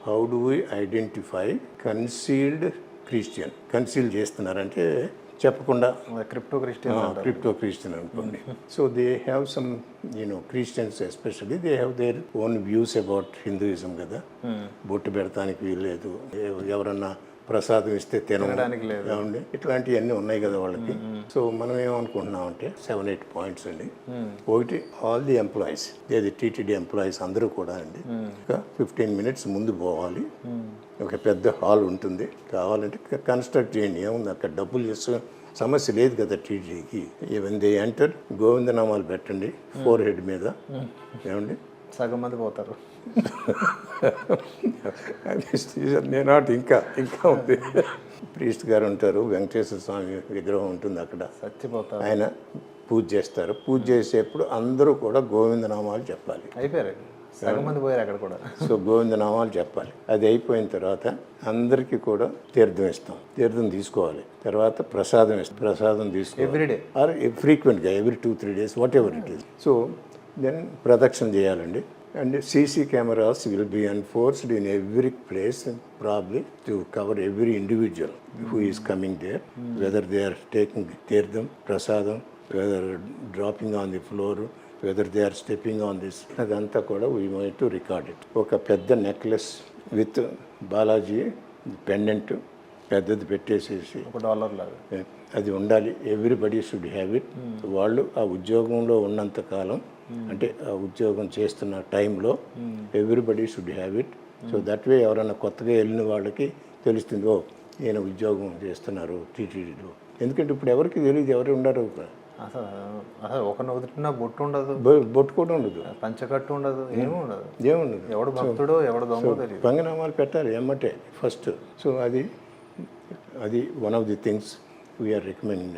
How do we identify concealed Christian? Conceal చేస్తున్నారంటే చెప్పకుండా crypto Christian crypto Christian అనుకోండి. So they have some Christians especially they have their own views about Hinduism కదా. బొట్టు పెడతానికి వీల్లేదు, ఎవరన్నా ప్రసాదం ఇస్తే తినడానికి లేదు, తినండి, ఇట్లాంటివన్నీ ఉన్నాయి కదా వాళ్ళకి. సో మనం ఏమనుకుంటున్నాం అంటే 7-8 పాయింట్స్ అండి. ఒకటి, ఆల్ ది ఎంప్లాయీస్, ఏది టీటీడీ ఎంప్లాయీస్ అందరూ కూడా అండి ఒక 15 minutes ముందు పోవాలి. ఒక పెద్ద హాల్ ఉంటుంది, కావాలంటే కన్స్ట్రక్ట్ చేయండి, ఏముంది అక్కడ డబ్బులు చేస్తే సమస్య లేదు కదా టీటీడీకి. ఈవెన్ దే ఎంటర్ గోవిందనామాలు పెట్టండి ఫోర్ హెడ్ మీద, ఏమండి సగం మంది పోతారు. నేను ఇంకా ఉంది. ప్రీస్ట్ గారు ఉంటారు, వెంకటేశ్వర స్వామి విగ్రహం ఉంటుంది అక్కడ, చచ్చిపోతారు. ఆయన పూజ చేస్తారు. పూజ చేసేప్పుడు అందరూ కూడా గోవిందనామాలు చెప్పాలి. అయిపోయారు, సగం మంది పోయారు అక్కడ కూడా. సో గోవిందనామాలు చెప్పాలి. అది అయిపోయిన తర్వాత అందరికీ కూడా తీర్థం ఇస్తాం, తీర్థం తీసుకోవాలి. తర్వాత ప్రసాదం ఇస్తాం, ప్రసాదం తీసుకోవాలి ఎవ్రీడే ఆర్ ఫ్రీక్వెంట్గా, every 2-3 days, whatever it is. So then ప్రదక్షిణ చేయాలండి. And CC cameras will be enforced in every place, probably to cover every individual who is coming there, whether they are taking tirtham, prasadam, whether dropping on the floor, whether they are stepping on this. Adantha kuda we want to record it. Oka pedda necklace with Balaji pendant పెద్దది పెట్టేసేసి $1 లాగా అది ఉండాలి. Everybody should have it. వాళ్ళు ఆ ఉద్యోగంలో ఉన్నంత కాలం, అంటే ఆ ఉద్యోగం చేస్తున్న టైంలో everybody should have it. So that way ఎవరైనా కొత్తగా వెళ్ళిన వాళ్ళకి తెలుస్తుంది, ఓ నేను ఉద్యోగం చేస్తున్నారు టీటీడీలో. ఎందుకంటే ఇప్పుడు ఎవరికి తెలియదు, ఎవరు ఉండరు. అసలు ఒక నుదుటిన బొట్టు ఉండదు, బొట్టు కూడా ఉండదు, పంచకట్టు ఉండదు, ఏముండదు. ఎవడు భక్తుడో ఎవడు దొంగ తెలియదు. పంగనామాలు పెట్టాలి ఏమంటే ఫస్ట్. సో అది one of the things we are recommending.